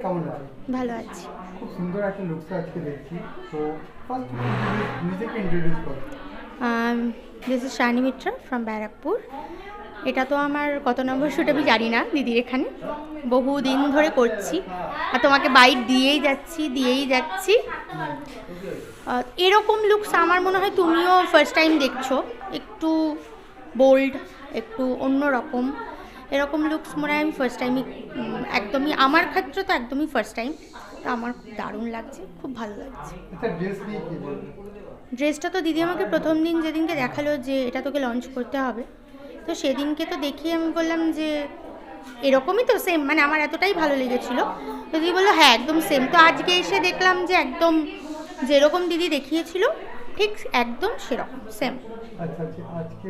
কেমন আছো? ভালো আছি। খুব সুন্দর একটা লুকস আজকে দেখছি। তো ফার্স্ট নিজেকে ইন্ট্রোডিউস করো। This is Shani Mitra from Barrackpore. এটা তো আমার কত নম্বর শ্যুট আমি জানি না দিদির এখানে, বহুদিন ধরে করছি আর তোমাকে বাইট দিয়েই যাচ্ছি। এরকম লুকস আমার মনে হয় তুমিও ফার্স্ট টাইম দেখছো, একটু বোল্ড, একটু অন্য রকম এরকম লুকস মনে হয় আমি ফার্স্ট টাইমই, একদমই আমার ক্ষেত্রে তো একদমই ফার্স্ট টাইম। তো আমার খুব দারুণ লাগছে, খুব ভালো লাগছে। আচ্ছা, ড্রেস নিয়ে কি বলবে? ড্রেসটা তো দিদি আমাকে প্রথম দিন যেদিনকে দেখালো যে এটা তোকে লঞ্চ করতে হবে, তো সেদিনকে তো দেখি আমি বললাম যে এরকমই তো সেম, মানে আমার এতটাই ভালো লেগেছিলো। তো দিদি বললো হ্যাঁ একদম সেম। তো আজকে এসে দেখলাম যে একদম যেরকম দিদি দেখিয়েছিল ঠিক একদম সেরকম সেম। আচ্ছা আচ্ছা, আজকে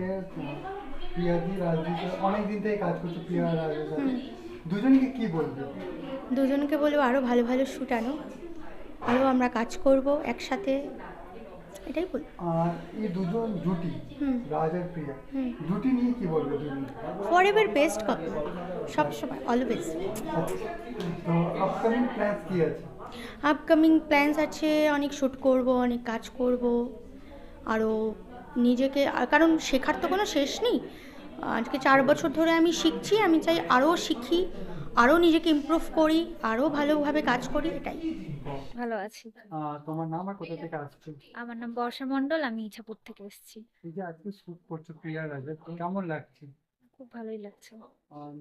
প্রিয়াদি রাজদীপ অনেক দিন থেকে কাজ করছে, প্রিয়া রাজের সাথে। দুজনকে কি বলবে? দুজনকে বলবো আরও ভালো ভালো শ্যুট আনো, আরও আমরা কাজ করব একসাথে, এটাই বলবো। আর এই দুজন জুটি, হুম রাজ আর প্রিয়া, হুম জুটি নিয়ে কি বলবে দুজন? ফর এভার বেস্ট কাপল, সবসময় অলওয়েজ। আচ্ছা, তো আপকামিং প্ল্যান্স কি আছে? আপকামিং প্ল্যানস আছে, অনেক শ্যুট করব, অনেক কাজ করব, আরও নিজেকে, কারণ শেখার তো কোনো শেষ নেই। আজকে 4 বছর ধরে আমি শিখছি, আমি চাই আরও শিখি, আরও নিজেকে ইমপ্রুভ করি, আরও ভালোভাবে কাজ করি, এটাই। ভালো আছি। তোমার নাম আর কোথা থেকে আসছো? আমার নাম বর্ষা মণ্ডল, আমি ইছাপুর থেকে এসেছি। এই যে আজকে শুট করছো প্রিয়া রাজের, কেমন লাগছে? খুব ভালোই লাগছে।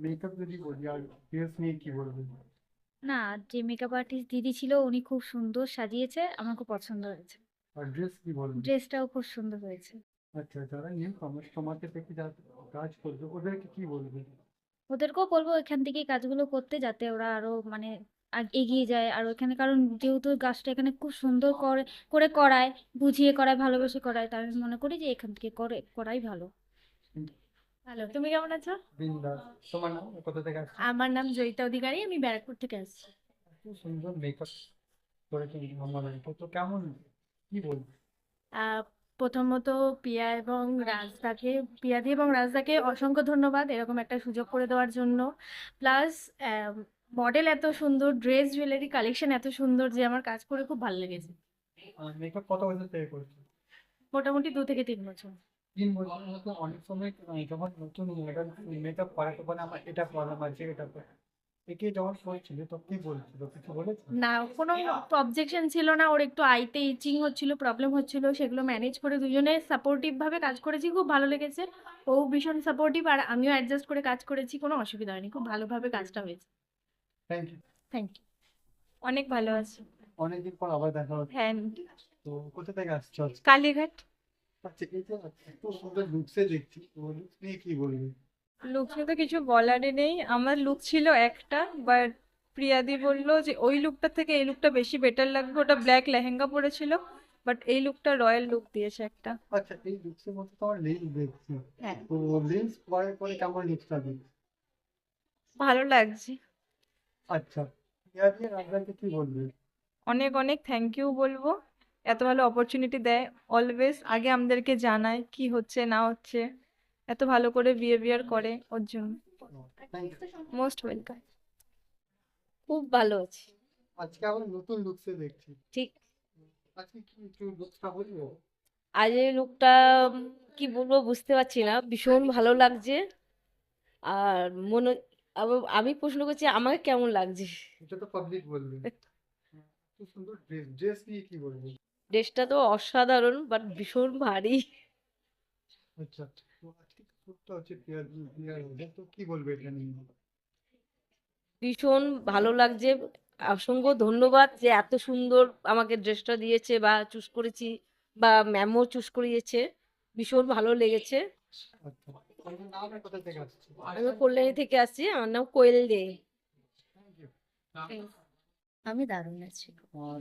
মেকআপ যদি বলি আর ড্রেস নিয়ে কি বলবে? না, যে মেকআপ আর্টিস্ট দিদি ছিল উনি খুব সুন্দর সাজিয়েছে, আমার খুব পছন্দ হয়েছে। আর ড্রেস কি বলবে? ড্রেসটাও খুব সুন্দর হয়েছে। আচ্ছা, যারা নিউ কামার্স তোমাকে দেখে যারা কাজ করবে ওদেরকে কি বলবে? ওদেরকেও বলবো এখান থেকেই কাজগুলো করতে, যাতে ওরা আরো মানে এগিয়ে যায়। আর ওখানে কারণ যেহেতু কাজটা এখানে খুব সুন্দর করে করে করায়, বুঝিয়ে করায়, ভালোবেসে করায়, তাই আমি মনে করি যে এখান থেকে করাই ভালো। হ্যালো, তুমি কেমন আছো? বিন্দাস। তোমার নাম আর কোথা থেকে আসছো? আমার নাম জয়িতা অধিকারী, আমি ব্যারাকপুর থেকে আসছি। এত সুন্দর মেকআপ করেছেন আমার, তো কেমন, কি বলবো? আহ, প্রথমত পিয়াদি এবং রাজদাকে অসংখ্য ধন্যবাদ এরকম একটা সুযোগ করে দেওয়ার জন্য। প্লাস মডেল এত সুন্দর, ড্রেস জুয়েলারি কালেকশন এত সুন্দর যে আমার কাজ করে খুব ভালো লেগেছে। মেকআপ কত বছর থেকে করছো? মোটামুটি 2 থেকে 3 বছর। 3 বছরের মধ্যে অনেক সময় যখন নতুন মডেল মেকআপ করাতে বলে আমার এটা প্রবলেম আছে, এটা problem। একে যখন করেছিল তো কি বলছিল, কিছু বলেছে? না, কোনো অবজেকশন ছিল না। ওর একটু আইতে ইচিং হচ্ছিল, প্রবলেম হচ্ছিল, সেগুলো ম্যানেজ করে দুজনে সাপোর্টিভ ভাবে কাজ করেছি, খুব ভালো লেগেছে। ও ভীষণ সাপোর্টিভ আর আমিও অ্যাডজাস্ট করে কাজ করেছি, কোনো অসুবিধা হয়নি, খুব ভালোভাবে কাজটা হয়েছে। Thank you. Thank you. অনেক ভালো আছে। অনেকদিন পর আবার দেখা হচ্ছে। হ্যাঁ, তো কোথা থেকে আসছো আজকে? কালীঘাট। আচ্ছা, এই যে এত সুন্দর লুকসে দেখছি, তো লুকস নিয়ে কি বলবে? লুক নিয়ে তো কিছু বলারই নেই। আমার লুক ছিল একটা, বাট প্রিয়াদি বললো যে ওই লুকটা থেকে এই লুকটা বেশি বেটার লাগবে। ওটা ব্ল্যাক লেহেঙ্গা পরেছিল, বাট এই লুকটা রয়্যাল লুক দিয়েছে একটা। আচ্ছা, এই লুকসের মধ্যে তোমার লেন্স দেখছি, হ্যাঁ, তো লেন্স পরার পরে কেমন লুকসটা দেখছি? ভালো লাগছে। আচ্ছা, প্রিয়া দিয়ে রাজদাকে কি বলবে? অনেক অনেক থ্যাংক ইউ বলবো, এত ভালো অপরচুনিটি দেয়। অলওয়েজ আগে আমাদেরকে জানায় কি হচ্ছে না হচ্ছে, এত ভালো করে বিহেভিয়ার করে, ওর জন্য থ্যাংক ইউ। Most welcome. খুব ভালো আছি। আজকে আবার নতুন লুকসে দেখছি, ঠিক। আজকে কি একটু লুকসটা বলবো? আজ এই লোকটা কি বলবো বুঝতে পারছি না, ভীষণ ভালো লাগছে। আর মনে আমি প্রশ্ন করছি আমাকে কেমন লাগছে। এটা তো পাবলিক বলবে। খুব সুন্দর ড্রেস, ড্রেস নিয়ে কি বলবে? ড্রেসটা তো অসাধারণ, বাট ভীষণ ভারী। আচ্ছা, তো আজকে শুটটা হচ্ছে প্রিয়া রাজের, তো কি বলবে এটা নিয়ে? ভীষণ ভালো লাগছে। অসংখ্য ধন্যবাদ যে এত সুন্দর আমাকে ড্রেসটা দিয়েছে বা চুজ করেছি, বা ম্যামও চুজ করিয়েছে। ভীষণ ভালো লেগেছে। আচ্ছা, তোমার নাম আর কোথা থেকে আসছে? আমি কল্যাণী থেকে আসছি, আমার নাম কোয়েল দে। Thank you. আমি দারুণ আছি।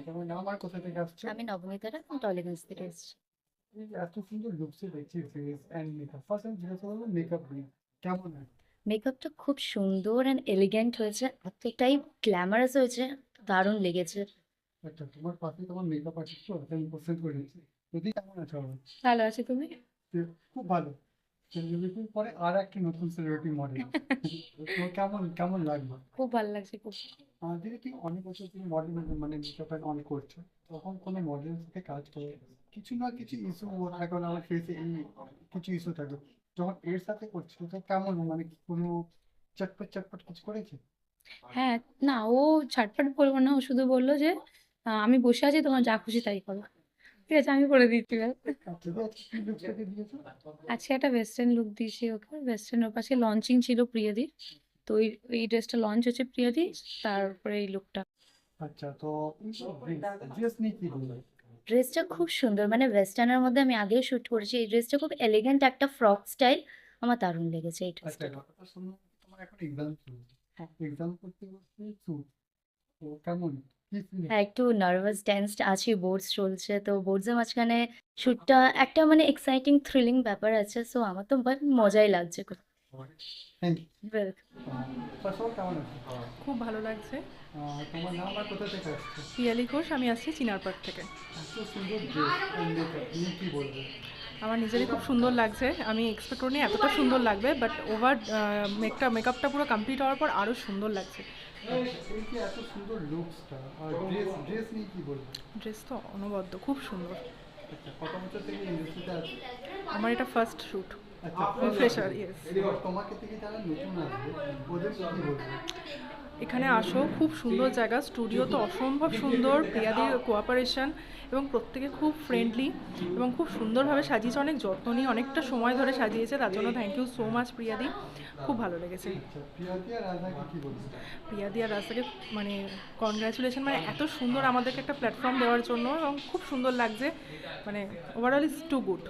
তোমার নাম আর কোথা থেকে আসছে? আমি নবনীতা রায়, আমি টলিগঞ্জ থেকে এসেছি। এই যে এত সুন্দর লুকসে দেখছি face and makeup, first time জিজ্ঞাসা করবো মেকআপ নিয়ে কেমন হয়? মেকআপটা খুব সুন্দর অ্যান্ড এলিগেন্ট হয়েছে, এতটাই গ্ল্যামারাস হয়েছে, দারুণ লেগেছে। আচ্ছা, তোমার পাশে তোমার মেকআপ আর্টিস্ট তো আমি পছন্দ করেছি। যদি কেমন আছো আমার? ভালো আছি, তুমি? খুব ভালো। সেলিব্রিটির পরে আর একটা নতুন সেলিব্রিটি মডেল, তো কেমন কেমন লাগবে? খুব ভালো লাগছে খুব। দিদি তুই অনেক বছর তুমি মডেল মানে মেকআপ অন করছো, তখন কোনো মডেলের সাথে কাজ করে কিছু না কিছু ইস্যু থাকে, না আমার ফেসে এই কিছু ইস্যু থাকে, যখন এর সাথে করছো তো কেমন মানে কোনো চটপট চটপট কিছু করেছে? হ্যাঁ, না ও ছাটপাট বলবো না, ও শুধু বললো যে আমি বসে আছি, তোমার যা খুশি তাই করো। ঠিক আছে, আমি করে দিচ্ছি ব্যাস। দিদি আজকে কি লুকসটাকে দিয়েছো? আজকে একটা ওয়েস্টার্ন লুক দিয়েছি ওকে। ওয়েস্টার্ন ওর পাশে লঞ্চিং ছিল প্রিয়াদির, তো এই ড্রেসটা লঞ্চ হচ্ছে প্রিয়াদি, তারপরে এই লুকটা। আচ্ছা, তো ড্রেস নিয়ে কি বলবে? ড্রেসটা খুব সুন্দর, মানে ওয়েস্টার্নের মধ্যে আমি আগেও শ্যুট করেছি। এই ড্রেসটা খুব এলিগেন্ট একটা ফ্রক স্টাইল, আমার দারুণ লেগেছে এই আচ্ছা, ড্রেসটা। কথাটা শুনো, তোমার এখন এক্সাম চলছে, হ্যাঁ। এক্সাম করতে করতে শুট, তো কেমন কি feel হ্যাঁ, একটু নার্ভাস টেন্সড আছি, বোর্ডস চলছে তো বোর্ডসের মাঝখানে শ্যুটটা একটা মানে এক্সাইটিং থ্রিলিং ব্যাপার আছে, সো আমার তো মজাই লাগছে খুব। Thank you. Welcome. ফার্স্ট কেমন আছে? খুব ভালো লাগছে। তোমার নাম আর কোথা থেকে আসছে? পিয়ালি ঘোষ, আমি আসছি চিনারপাড় থেকে। এত সুন্দর ড্রেস মেকআপ নিয়ে কি বলবো? আমার নিজেরই খুব সুন্দর লাগছে, আমি এক্সপেক্ট করিনি এতটা সুন্দর লাগবে, বাট ওভার মেকআপটা পুরো কমপ্লিট হওয়ার পর আরও সুন্দর লাগছে। এই যে এত সুন্দর লুকসটা আর ড্রেস নিয়ে কি বলবো? ড্রেস তো অনবদ্য, খুব সুন্দর। আচ্ছা, কত বছর থেকে ইন্ডাস্ট্রিতে আছে? আমার এটা ফার্স্ট শ্যুট, আচ্ছা, ফ্রেশার, ইয়েস। এবার তোমাকে থেকে যারা নতুন আসবে ওদের কি বলবো? এখানে আসো, খুব সুন্দর জায়গা, স্টুডিও তো অসম্ভব সুন্দর, প্রিয়াদির কোঅপারেশন এবং প্রত্যেকে খুব ফ্রেন্ডলি এবং খুব সুন্দরভাবে সাজিয়েছে, অনেক যত্ন নিয়ে অনেকটা সময় ধরে সাজিয়েছে, তার জন্য থ্যাংক ইউ সো মাচ প্রিয়াদি, খুব ভালো লেগেছে। আচ্ছা, প্রিয়াতি আর রাজাকে কি বলবো? প্রিয়াদি আর রাস্তাকে মানে কনগ্রাচুলেশন, মানে এত সুন্দর আমাদেরকে একটা প্ল্যাটফর্ম দেওয়ার জন্য, এবং খুব সুন্দর লাগছে, মানে overall is too good.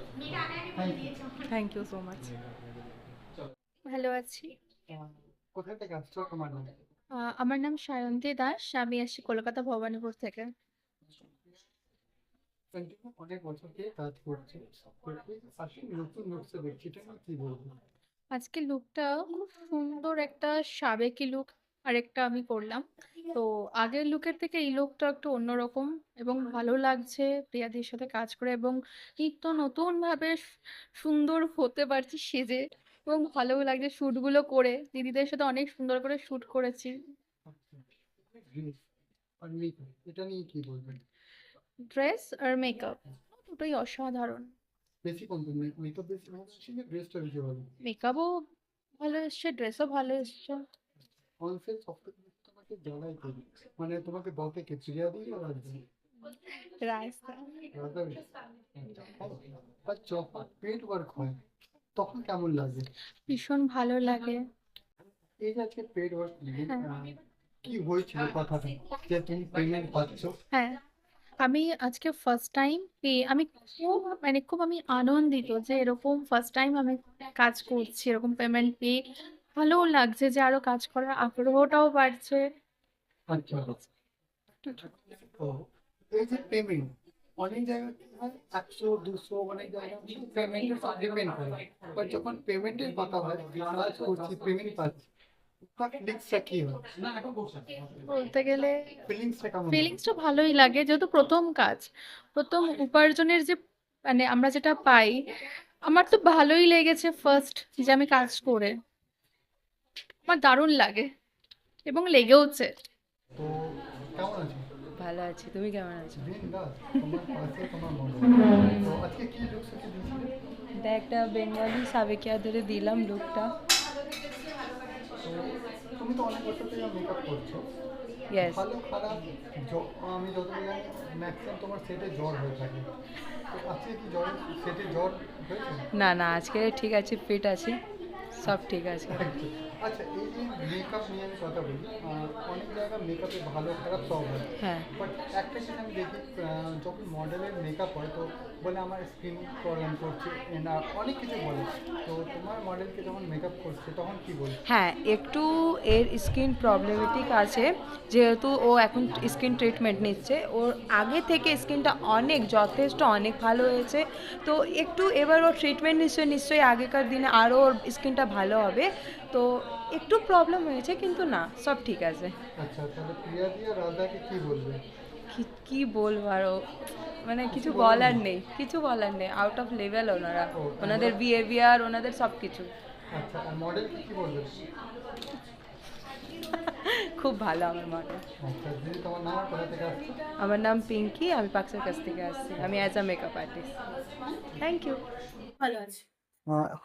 Thank you. Thank you so much. ভালো আছি। কোথা থেকে আসছো, তোমার নাম? আমার নাম সায়ন্তী দাস, আমি আসছি কলকাতা ভবানীপুর থেকে। কন্টিনিউ অনেক বছর থেকে কাজ করছে, আজকে নতুন লুকসে দেখছি, এটা নিয়ে কি বলবো? আজকে লুকটা খুব সুন্দর, একটা সাবেকি লুক আর একটা আমি করলাম। তো আগের লুকের থেকে এই লুকটা একটু অন্যরকম এবং ভালো লাগছে প্রিয়াদির সাথে কাজ করে, এবং নিত্য নতুন ভাবে সুন্দর হতে পারছি সেজে, এবং ভালোও লাগছে শ্যুটগুলো করে। দিদিদের সাথে অনেক সুন্দর করে শ্যুট করেছি। ড্রেস আর মেকআপ, এটা নিয়ে কি বলবেন? ড্রেস আর মেকআপ দুটোই অসাধারণ। বেশি কোনটা, মেকআপ বেশি ভালো হচ্ছে না ড্রেসটা বেশি ভালো? মেকআপও ভালো এসছে, ড্রেসও ভালো এসছে। অনফিল সফটওয়্যার তোমাকে জানাই করি, মানে তোমাকে বলতে কে, প্রিয়াদি আর রাজা? রাস্তা রাজা আর যখন পেন্ট ওয়ার্ক হয় তখন কেমন লাগে? ভীষণ ভালো লাগে। এই যে আজকে পেড ওয়ার্ক হ্যাঁ। কি হয়েছিল কথাটা যে তুমি পেমেন্ট পাচ্ছ? হ্যাঁ, আমি আজকে ফার্স্ট টাইম আমি খুব আমি আনন্দিত যে এরকম ফার্স্ট টাইম আমি কাজ করছি, এরকম পেমেন্ট পেয়ে ভালোও লাগছে, যে আরো কাজ করার আগ্রহটাও বাড়ছে। আচ্ছা, তো এই যে পেমেন্ট অনেক জায়গায় কি হয় 100 200 অনেক জায়গায় পেমেন্টের উপর ডিপেন্ড করে, বাট যখন পেমেন্টের কথা হয় কাজ করছি পেমেন্ট পাচ্ছি, তার ফিলিংসটা কি হয়? বলতে গেলে ফিলিংসটা কেমন? ফিলিংসটা ভালোই লাগে, যেহেতু প্রথম কাজ, প্রথম উপার্জনের যে মানে আমরা যেটা পাই, আমার তো ভালোই লেগেছে ফার্স্ট যে আমি কাজ করে, আমার দারুণ লাগে এবং লেগেওছে। তো কেমন আছে? ভালো আছি, তুমি কেমন আছো? বিন্দাস, তোমার পাশে তোমার মনে। তো আজকে কি লুকস দিয়েছিলে? এটা একটা বেঙ্গলি সাবেকিয়া ধরে দিলাম লুকটা। তো তুমি তো অনেক বছর থেকে মেকআপ করছো, ইয়েস। ভালো খারাপ আমি যতটা জানি ম্যাক্সিমাম তোমার সেটে জ্বর হয়ে থাকে, তো আজকে কি সেটে জ্বর হয়েছে? না না, আজকে ঠিক আছে, ফিট আছি, সব ঠিক আছে। আচ্ছা, এই যে মেকআপ নিয়ে আমি কথা বলি, অনেক জায়গায় মেকআপে ভালো খারাপ সব হয়, হ্যাঁ। বাট একটা জিনিস আমি দেখি যখন মডেলের মেকআপ হয় তো বলে আমার স্কিন প্রবলেম করছে, অনেক কিছু বলে, তো তোমার মডেলকে যখন মেকআপ করছে তখন কি বলছে? হ্যাঁ, একটু এর স্কিন প্রবলেমেটিক আছে, যেহেতু ও এখন স্কিন ট্রিটমেন্ট নিচ্ছে, ওর আগে থেকে স্কিনটা যথেষ্ট অনেক ভালো হয়েছে, তো একটু এবার ওর ট্রিটমেন্ট নিশ্চয়ই আগেকার দিনে আরও ওর স্কিনটা ভালো হবে, তো একটু প্রবলেম হয়েছে, কিন্তু না, সব ঠিক আছে। আচ্ছা, তাহলে প্রিয়াদি আর রাজাকে কি বলবে? কি বলবো আরো, মানে কিছু বলার নেই, আউট অফ লেভেল ওনারা, ওনাদের বিহেভিয়ার, ওনাদের সব কিছু আচ্ছা, আর মডেল কি বলবেন? খুব ভালো আমার মডেল। আচ্ছা, দিদি তোমার নাম আর কোথা থেকে আসছো? আমার নাম পিঙ্কি, আমি পাকসার কাছ থেকে আসছি, আমি as a makeup artist. Thank you.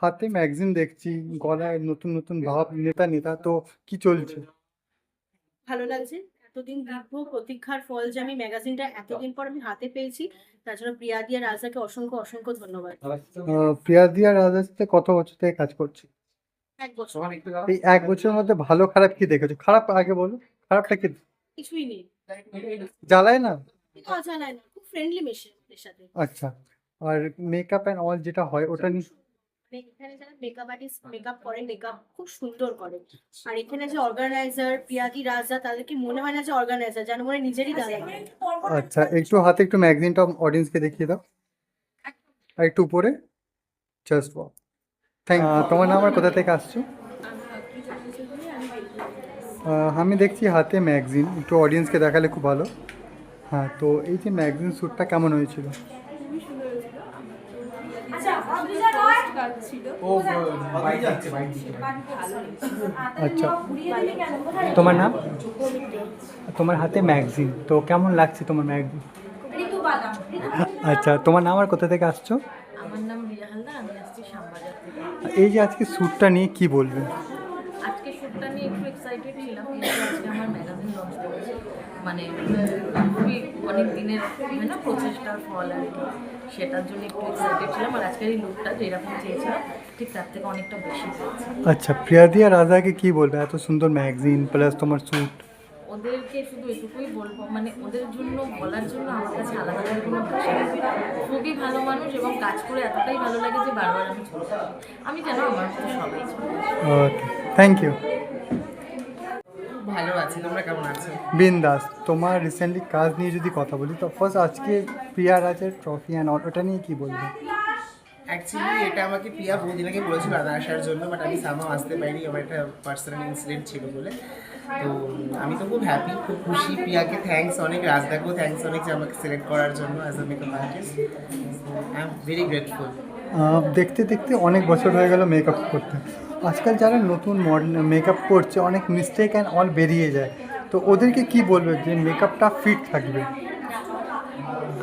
হাতে ম্যাগাজিন দেখছি, গলায় নতুন নতুন ভাব, নেতা তো কি চলছে? ভালো লাগছে। এতদিন দীর্ঘ প্রতীক্ষার ফল যে আমি ম্যাগাজিনটা এতদিন পর আমি হাতে পেয়েছি, তার জন্য প্রিয়াদি আর রাজাকে অসংখ্য অসংখ্য ধন্যবাদ। প্রিয়াদি আর রাজার সাথে কত বছর থেকে কাজ করছি? 1 বছর। এই 1 বছরের মধ্যে ভালো খারাপ কি দেখেছো? খারাপ আগে বলো, খারাপটা কি? কিছুই নেই, জ্বালায় না? কিন্তু অজানায় না, খুব ফ্রেন্ডলি মেশে ওদের সাথে। আচ্ছা, আর মেকআপ অ্যান্ড অল যেটা হয় ওটা নিয়ে মানে এখানে যারা মেকআপ আর্টিস্ট মেকআপ করে, মেকআপ খুব সুন্দর করে। আর এখানে যে অর্গানাইজার প্রিয়াদি রাজা, তাদেরকে মনে হয় না যে অর্গানাইজার, যেন মনে হয় নিজেরই দাদা। আচ্ছা, একটু হাতে একটু ম্যাগাজিনটা অডিয়েন্সকে দেখিয়ে দাও, আর একটু উপরে, জাস্ট ওয়াও। তোমার নাম আর কোথা থেকে আসছো? আমি দেখছি হাতে ম্যাগাজিন, একটু অডিয়েন্সকে দেখালে খুব ভালো। হ্যাঁ, তো এই যে ম্যাগাজিন শ্যুটটা কেমন হয়েছিল? আচ্ছা, তোমার নাম? তোমার হাতে ম্যাগাজিন, তো কেমন লাগছে তোমার ম্যাগাজিন? আচ্ছা, তোমার নাম আর কোথা থেকে আসছো? আমার নাম রিয়া হালদার, আমি আসছি শ্যামবাজার থেকে। এই যে আজকে শ্যুটটা নিয়ে কি বলবেন? আজকে শ্যুটটা নিয়ে একটু এক্সাইটেড ছিলাম, যেহেতু আজকে আমার ম্যাগাজিন লঞ্চ করেছে, মানে খুবই অনেক দিনের না প্রচেষ্টার ফল আর কি, সেটার জন্য একটু এক্সাইটেড ছিলাম। আর আজকের এই লুকটা যেরকম চেয়েছিলাম ঠিক তার থেকে অনেকটা বেশি পেয়েছি। আচ্ছা, প্রিয়াদি আর রাজাকে কি বলবে? এত সুন্দর ম্যাগাজিন প্লাস তোমার শ্যুট। ওদেরকে শুধু এটুকুই বলবো, মানে ওদের জন্য বলার জন্য আমার কাছে আলাদা করে কোনো ভাষা নেই। খুবই ভালো মানুষ এবং কাজ করে এতটাই ভালো লাগে যে বারবার আমি চলে আসি। আমি যেন আমার মতো সবাই চলে আসি। ওকে, থ্যাংক ইউ। ভালো আছি, তোমরা কেমন আছো? বিন্দাস। তোমার রিসেন্টলি কাজ নিয়ে যদি কথা বলি, তো ফার্স্ট আজকে প্রিয়া রাজের ট্রফি অ্যান্ড অল, ওটা নিয়ে কি বলবে? অ্যাকচুয়ালি এটা আমাকে প্রিয়া বহুদিন আগে বলেছিল রাধা আসার জন্য, বাট আমি সামহাও আসতে পারিনি, আমার একটা পার্সোনাল ইনসিডেন্ট ছিল বলে। তো আমি তো খুব হ্যাপি, খুব খুশি। প্রিয়াকে থ্যাঙ্কস অনেক, রাজদাকেও থ্যাঙ্কস অনেক যে আমাকে সিলেক্ট করার জন্য as a makeup artist. I am very grateful. দেখতে দেখতে অনেক বছর হয়ে গেল মেকআপ করতে। আজকাল যারা নতুন মডেল মেকআপ করছে, অনেক মিস্টেক অ্যান্ড অল বেরিয়ে যায়, তো ওদেরকে কি বলবে যে মেকআপটা ফিট থাকবে?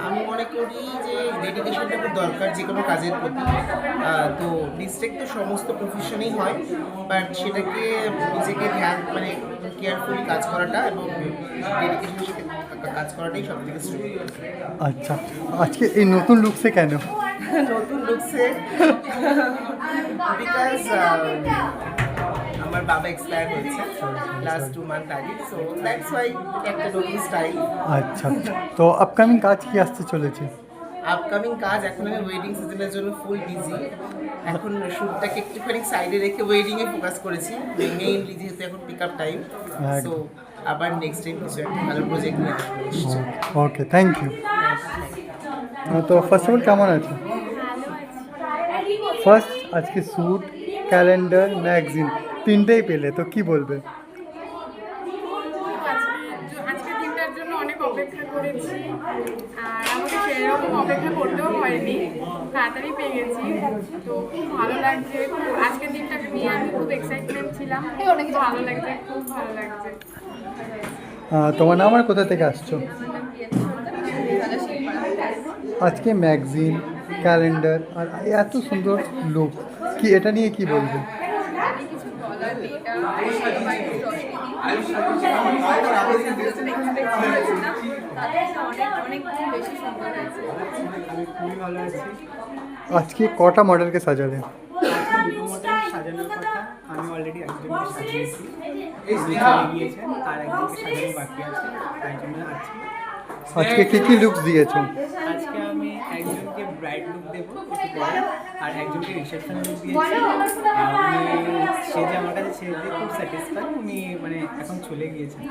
আমি মনে করি যে ডেডিকেশনটা খুব দরকার যে কোনো কাজের প্রতি। তো মিস্টেক তো সমস্ত প্রফেশনেই হয়, বাট সেটাকে নিজেকে ধ্যান মানে কেয়ারফুলি কাজ করাটা এবং ডেডিকেশনের সাথে কাজ করাটাই সব থেকে শ্রেয়। আচ্ছা, আজকে এই নতুন লুকসে কেন? নতুন লুকসে বিকজ আমার বাবা এক্সপায়ার হয়েছে লাস্ট 2 মান্থ আগে, সো দ্যাটস ওয়াই একটা নতুন স্টাইল। আচ্ছা, তো আপকামিং কাজ কি আসতে চলেছে? আপকামিং কাজ এখন আমি ওয়েডিং সিজনের জন্য ফুল বিজি। এখন শ্যুটটাকে একটুখানি সাইডে রেখে ওয়েডিংয়ে ফোকাস করেছি মেইনলি, যেহেতু এখন পিক আপ টাইম। সো আবার নেক্সট টাইম কিছু একটা ভালো প্রজেক্ট নিয়ে আসবো নিশ্চয়ই। ওকে, থ্যাংক ইউ। তো ফার্স্ট অফ অল কেমন আছে? ফার্স্ট আজকে শ্যুট, ক্যালেন্ডার, ম্যাগাজিন তিনটেই পেলে, তো কি বলবে? আজকের দিনটার জন্য অনেক অপেক্ষা করেছি, আর আমাকে সেরকম অপেক্ষা করতেও হয়নি, তাড়াতাড়ি পেয়ে গেছি। তো খুব ভালো লাগছে, আজকের দিনটাকে নিয়ে আমি খুব এক্সাইটমেন্ট ছিলাম, অনেক ভালো লাগছে, খুব ভালো লাগছে। তোমার নাম আর কোথা থেকে আসছো? আজকে ম্যাগাজিন, ক্যালেন্ডার আর এত সুন্দর লুক, কি এটা নিয়ে কি বলবে? আজকে কটা মডেলকে সাজালে? সাজানোর কথা আমি অলরেডি একজনকে সাজিয়েছি, চলে গিয়েছেন, আর একজনকে সাজানো বাকি আছে, তাই জন্য আছি। আজকে কি কি লুকস দিয়েছো? আজকে আমি একজনকে ব্রাইড লুক দেবো একটু পরে, আর একজনকে রিসেপশন লুক দিয়েছি। সে যে আমার কাছে সে যে খুব স্যাটিসফাই, উনি মানে এখন চলে গিয়েছেন।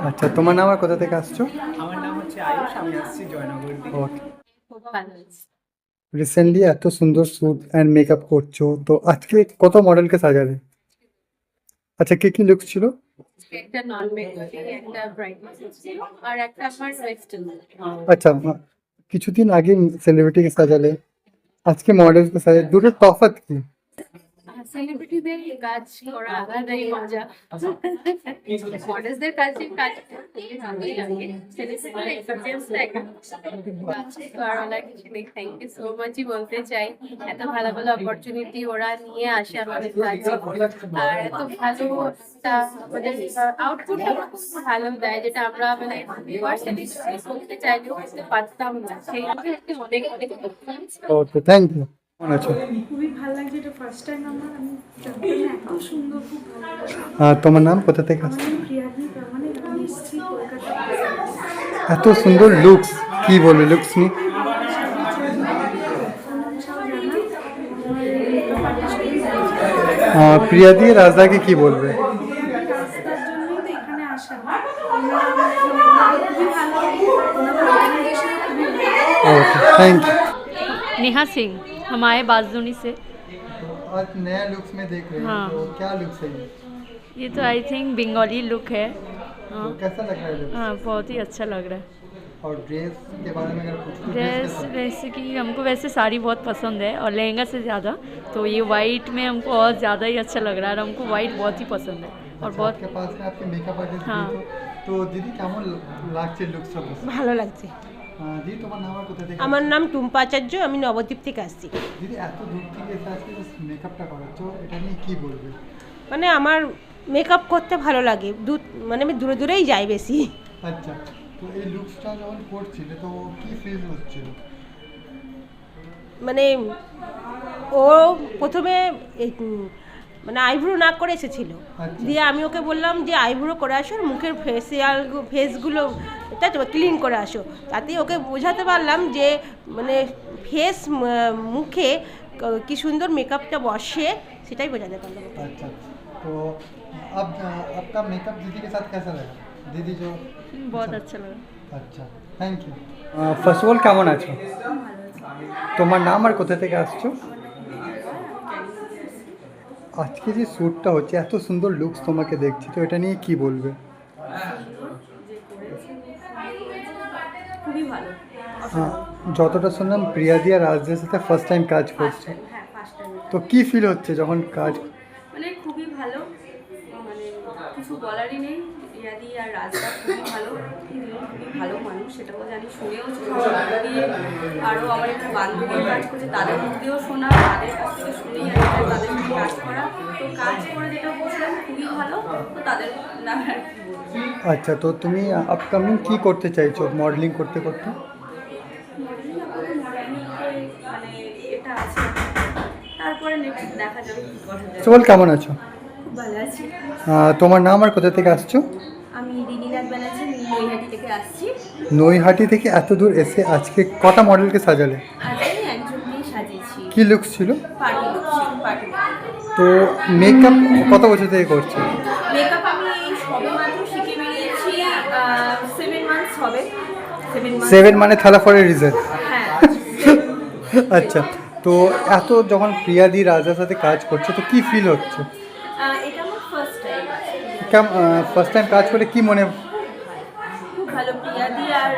আচ্ছা, তোমার নাম আর কোথা থেকে আসছো? আমার নাম হচ্ছে আয়ুষ, আমি আসছি জয়নগর থেকে। ওকে। রিসেন্টলি এত সুন্দর শ্যুট অ্যান্ড মেকআপ করছো, তো আজকে কত মডেলকে সাজালে? আচ্ছা, কি কি লুকস ছিল? একটা নন বেঙ্গলি, একটা ব্রাইডাল আর একটা আমার ওয়েস্টার্ন। अच्छा কিছুদিন আগে সেলিব্রিটিকে সাজালে, আজকে মডেলকে সাজালে, দুটো তফাৎ কি? সেলিব্রিটিদের কাজ করা আলাদাই মজা, মডেলসদের কাজ খুবই ভালোই লাগে। সেলিব্রিটির এক্সপিরিয়েন্সটা একদম আর অনেক কিছু নেই। থ্যাংক ইউ সো মাচই বলতে চাই, এত ভালো ভালো অপরচুনিটি ওরা নিয়ে আসে আমাদের কাছে, আর এত ভালো একটা আমাদের আউটপুট ভালো দেয়, যেটা আমরা মানে পার্সেন্টেজ করতে চাইলেও করতে পারতাম না। সেই অনেক অনেক ওকে, থ্যাংক ইউ। কেমন আছো? খুবই ভালো লাগছে, এটা ফার্স্ট টাইম আমার, আমি জানতাম না এত সুন্দর, খুব ভালো লাগছে। তোমার নাম, কোথা থেকে আসছো? আমি প্রিয়াদি প্রামাণিক, আমি এসেছি কলকাতা। এত সুন্দর লুকস, কি বলবে লুকস নিয়ে? প্রিয়াদি রাজদাকে কি বলবে? রাস্তার জন্যই তো এখানে আসা, খুবই ভালো, অর্গানাইজেশন খুবই ভালো। Okay, thank you. Neha Singh, हम आए बाजदुनी से। आज नया लुक्स में देख रहे हैं, हाँ। तो क्या लुक्स है ये तो आई थिंक बंगाली लुक है। तो कैसा लग रहा है लुक? हाँ, बहुत ही अच्छा लग रहा है। और ड्रेस के बारे में अगर पूछूं, ड्रेस वैसे कि हमको वैसे साड़ी बहुत पसंद है और लहंगा से ज़्यादा, तो ये वाइट में हमको और ज़्यादा ही अच्छा लग रहा है और हमको वाइट बहुत ही पसंद है और बहुत आपके पास में आपके मेकअप आर्टिस्ट हाँ। तो दीदी কেমন লাগছে লুকস সব? ভালো লাগছে। দিদি তোমার নাম আর কোথা থেকে? আমার নাম টুম্পা আচার্য, আমি নবদ্বীপ থেকে আসছি। দিদি এত দূর থেকে এসে আজকে মেকআপটা করাচ্ছ, এটা নিয়ে কি বলবে? মানে আমার মেকআপ করতে ভালো লাগে, মানে আমি দূরে দূরেই যাই বেশি। আচ্ছা, তো এই লুকসটা যখন করছিলে তো কি ফিল হচ্ছিল? মানে ও প্রথমে মানে আইব্রো না করে এসেছিল, আচ্ছা। দিয়ে আমি ওকে বললাম যে আইব্রো করে আসো, আর মুখের ফেসগুলো তাই তো ক্লিন করে আসো, তাতে ওকে বোঝাতে পারলাম যে মানে ফেস মুখে কি সুন্দর মেকআপটা বসে, সেটাই বোঝাতে পারলাম। अच्छा, तो अब आपका मेकअप दीदी के साथ कैसा लगा? दीदी जो बहुत अच्छा लगा। আচ্ছা, thank you. First of all কেমন আছো? তোমার নাম আর কোথা থেকে আসছো? আজকে যে শ্যুটটা হচ্ছে, এত সুন্দর লুকস তোমাকে দেখছি, তো এটা নিয়ে কি বলবে? খুবই ভালো। যতটা শুনলাম প্রিয়াদি আর রাজদের সাথে ফার্স্ট টাইম কাজ করছে, হ্যাঁ, ফার্স্ট টাইম। তো কি ফিল হচ্ছে যখন কাজ? মানে খুবই ভালো, মানে কিছু বলারই নেই। রিয়াদি আর রাজদা খুবই ভালো, খুবই ভালো মানুষ, সেটাও জানি, শুনেও দিয়ে আরও আমার একটা বান্ধবী কাজ করছে, তাদের মুখ দিয়েও শোনা, তাদের কাছ থেকে শুনেই আর তাদের সাথে কাজ করা, তো কাজ করে যেটা বুঝলাম খুবই ভালো, তো তাদের নাম আর কি বলবো। আচ্ছা, তো তুমি আপকামিং কি করতে চাইছো মডেলিং করতে করতে? মানে এটা আছে, তারপরে নেক্সট দেখা যাবে কি করা যায়। চল, কেমন আছো? খুব ভালো আছি। তোমার নাম আর কোথা থেকে আসছো? আমি দিদিনাথ ব্যানার্জি, নৈহাটি থেকে আসছি। নৈহাটি থেকে এত দূর এসে আজকে কটা মডেলকে সাজালে? আজকে একজনকেই সাজিয়েছি, কি লুকস ছিল? পার্টি লুক ছিল, পার্টি। তো মেকআপ কত বছর থেকে করছো? মেকআপ আমি এই সবে মাত্র শিখে বেরিয়েছি, 7 মান্থস হবে। 7 মান্থস। 7 মানে থালা ফরের রিজন। হ্যাঁ। আচ্ছা, তো এত যখন প্রিয়াদি রাজার সাথে কাজ করছো, তো কি ফিল হচ্ছে? এটা আমার ফার্স্ট টাইম। ফার্স্ট টাইম কাজ করে কি মনে? খুব ভালো, প্রিয়াদি আর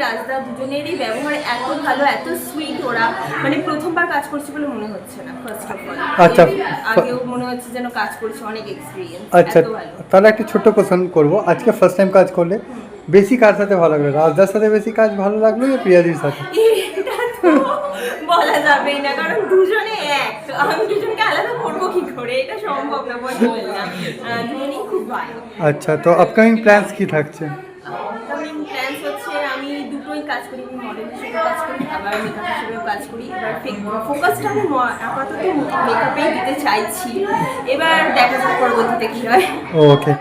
রাজদা দুজনেরই ব্যবহার এত ভালো, এত সুইট, ওরা মানে প্রথমবার কাজ করছে বলে মনে হচ্ছে না। ফার্স্ট অফ অল আচ্ছা, আগেও মনে হচ্ছে যেন কাজ করছে, অনেক এক্সপিরিয়েন্স। আচ্ছা, তাহলে একটা ছোট্ট কোশ্চেন করবো, আজকে ফার্স্ট টাইম কাজ করলে বেশি কার সাথে ভালো লাগলো? রাজদার সাথে বেশি কাজ ভালো লাগলো না প্রিয়াদির সাথে? এটা তো বলা যাবেই না, কারণ দুজনে এক, আমি দুজনকে আলাদা করবো কি করে, এটা সম্ভব না, পসিবল না। দুজনেই খুব ভালো। আচ্ছা, তো আপকামিং প্ল্যানস কি থাকছে? আপকামিং প্ল্যানস হচ্ছে আমি দুটোই কাজ করি, আমি মডেল হিসেবে কাজ করি, আবার মেকআপ হিসেবেও কাজ করি। এবার ফোকাসটা আমি আপাতত মেকআপেই দিতে চাইছি, এবার দেখা যাক পরবর্তীতে কী হয়। ওকে।